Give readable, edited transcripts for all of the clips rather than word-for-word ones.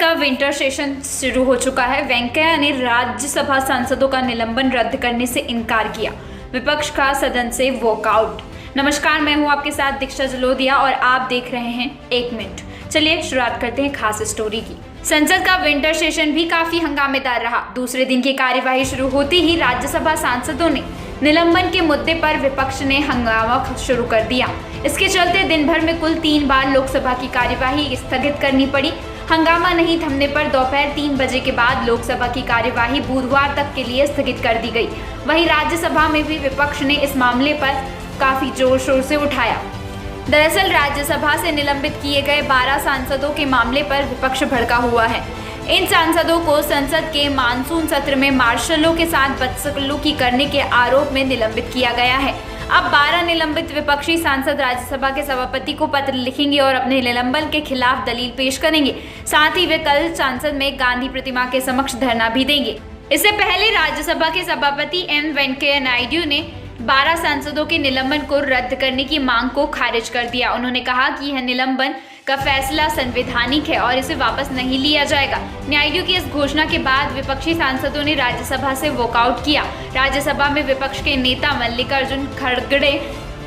का winter session शुरू हो चुका है। वेंकैया ने राज्यसभा सांसदों का निलंबन रद्द करने से इनकार किया। विपक्ष का सदन से वॉकआउट। नमस्कार, मैं हूं आपके साथ दीक्षा जलोदिया और आप देख रहे हैं 1 मिनट। चलिए शुरुआत करते हैं खास स्टोरी की। संसद का विंटर सेशन भी काफी हंगामेदार रहा। दूसरे दिन की कार्यवाही शुरू होते ही राज्यसभा सांसदों ने निलंबन के मुद्दे पर विपक्ष ने हंगामा शुरू कर दिया। इसके चलते दिन भर में कुल 3 बार लोकसभा की कार्यवाही स्थगित करनी पड़ी। हंगामा नहीं थमने पर दोपहर 3 बजे के बाद लोकसभा की कार्यवाही बुधवार तक के लिए स्थगित कर दी गई। वहीं राज्यसभा में भी विपक्ष ने इस मामले पर काफी जोर शोर से उठाया। दरअसल राज्यसभा से निलंबित किए गए 12 सांसदों के मामले पर विपक्ष भड़का हुआ है। इन सांसदों को संसद के मानसून सत्र में मार्शलों के साथ बदसलूकी करने के आरोप में निलंबित किया गया है। अब 12 निलंबित विपक्षी सांसद राज्यसभा के सभापति को पत्र लिखेंगे और अपने निलंबन के खिलाफ दलील पेश करेंगे। साथ ही वे कल संसद में गांधी प्रतिमा के समक्ष धरना भी देंगे। इससे पहले राज्यसभा के सभापति एम वेंकैया नायडू ने 12 सांसदों के निलंबन को रद्द करने की मांग को खारिज कर दिया। उन्होंने कहा कि यह निलंबन का फैसला संवैधानिक है और इसे वापस नहीं लिया जाएगा। नायडू की इस घोषणा के बाद विपक्षी सांसदों ने राज्यसभा से वॉकआउट किया। राज्यसभा में विपक्ष के नेता मल्लिकार्जुन खड़गे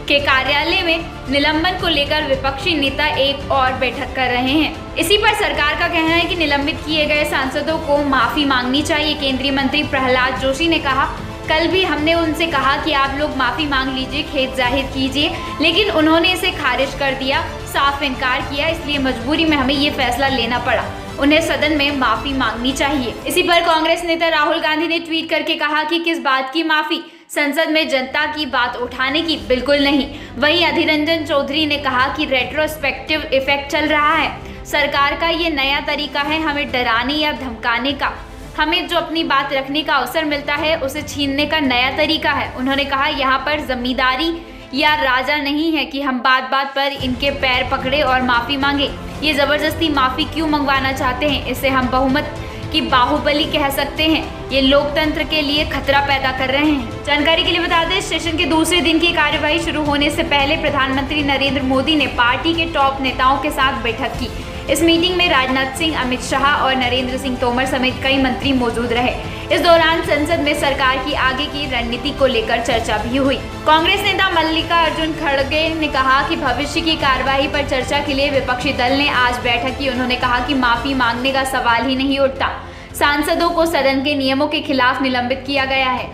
के कार्यालय में निलंबन को लेकर विपक्षी नेता एक और बैठक कर रहे हैं। इसी पर सरकार का कहना है कि निलंबित किए गए सांसदों को माफी मांगनी चाहिए। केंद्रीय मंत्री प्रहलाद जोशी ने कहा, कल भी हमने उनसे कहा कि आप लोग माफी मांग लीजिए, खेद जाहिर कीजिए, लेकिन उन्होंने इसे खारिज कर दिया, साफ इनकार किया। इसलिए मजबूरी में हमें ये फैसला लेना पड़ा। उन्हें सदन में माफी मांगनी चाहिए। इसी पर कांग्रेस नेता राहुल गांधी ने ट्वीट करके कहा कि किस बात की माफी, संसद में जनता की बात उठाने की, बिल्कुल नहीं। वहीं अधीर रंजन चौधरी ने कहा कि रेट्रोस्पेक्टिव इफेक्ट चल रहा है। सरकार का ये नया तरीका है हमें डराने या धमकाने का। हमें जो अपनी बात रखने का अवसर मिलता है उसे छीनने का नया तरीका है। उन्होंने कहा, यहाँ पर जमींदारी या राजा नहीं है कि हम बात बात पर इनके पैर पकड़े और माफी मांगे। ये जबरदस्ती माफी क्यों मंगवाना चाहते हैं? इसे हम बहुमत की बाहुबली कह सकते हैं। ये लोकतंत्र के लिए खतरा पैदा कर रहे हैं। जानकारी के लिए बता दें, सेशन के दूसरे दिन की कार्यवाही शुरू होने से पहले प्रधानमंत्री नरेंद्र मोदी ने पार्टी के टॉप नेताओं के साथ बैठक की। इस मीटिंग में राजनाथ सिंह, अमित शाह और नरेंद्र सिंह तोमर समेत कई मंत्री मौजूद रहे। इस दौरान संसद में सरकार की आगे की रणनीति को लेकर चर्चा भी हुई। कांग्रेस नेता मल्लिकार्जुन खड़गे ने कहा कि भविष्य की कार्यवाही पर चर्चा के लिए विपक्षी दल ने आज बैठक की। उन्होंने कहा कि माफी मांगने का सवाल ही नहीं उठता। सांसदों को सदन के नियमों के खिलाफ निलंबित किया गया है।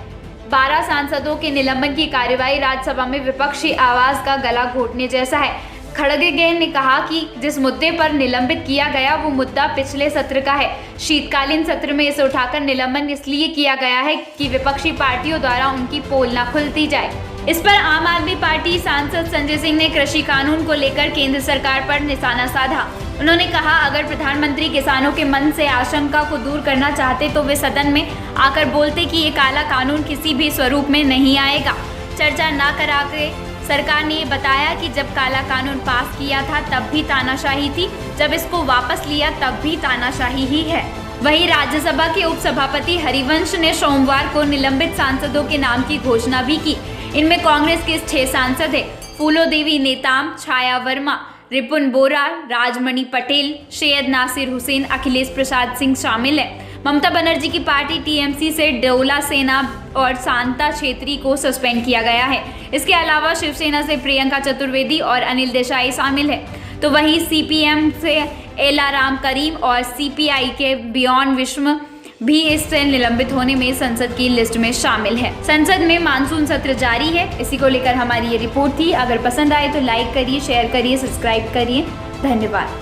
12 सांसदों के निलंबन की कार्यवाही राज्यसभा में विपक्षी आवाज का गला घोटने जैसा है। खड़गे ने कहा कि जिस मुद्दे पर निलंबित किया गया वो मुद्दा पिछले सत्र का है। शीतकालीन सत्र में इसे उठाकर निलंबन इसलिए किया गया है कि विपक्षी पार्टियों द्वारा उनकी पोल न खुलती जाए। इस पर आम आदमी पार्टी सांसद संजय सिंह ने कृषि कानून को लेकर केंद्र सरकार पर निशाना साधा। उन्होंने कहा, अगर प्रधानमंत्री किसानों के मन से आशंका को दूर करना चाहते तो वे सदन में आकर बोलते कि ये काला कानून किसी भी स्वरूप में नहीं आएगा। चर्चा न करा के सरकार ने ये बताया कि जब काला कानून पास किया था तब भी तानाशाही थी, जब इसको वापस लिया तब भी तानाशाही ही है। वहीं राज्यसभा के उपसभापति हरिवंश ने सोमवार को निलंबित सांसदों के नाम की घोषणा भी की। इनमें कांग्रेस के 6 सांसद हैं। फूलो देवी नेताम, छाया वर्मा, रिपुन बोरा, राजमणि पटेल, सैयद नासिर हुसैन, अखिलेश प्रसाद सिंह शामिल हैं। ममता बनर्जी की पार्टी टीएमसी से डोला सेना और शांता छेत्री को सस्पेंड किया गया है। इसके अलावा शिवसेना से प्रियंका चतुर्वेदी और अनिल देसाई शामिल हैं। तो वहीं सीपीएम से एलाराम करीम और सीपीआई के बियॉन विश्व भी इससे निलंबित होने में संसद की लिस्ट में शामिल है। संसद में मानसून सत्र जारी है। इसी को लेकर हमारी ये रिपोर्ट थी। अगर पसंद आए तो लाइक करिए, शेयर करिए, सब्सक्राइब करिए। धन्यवाद।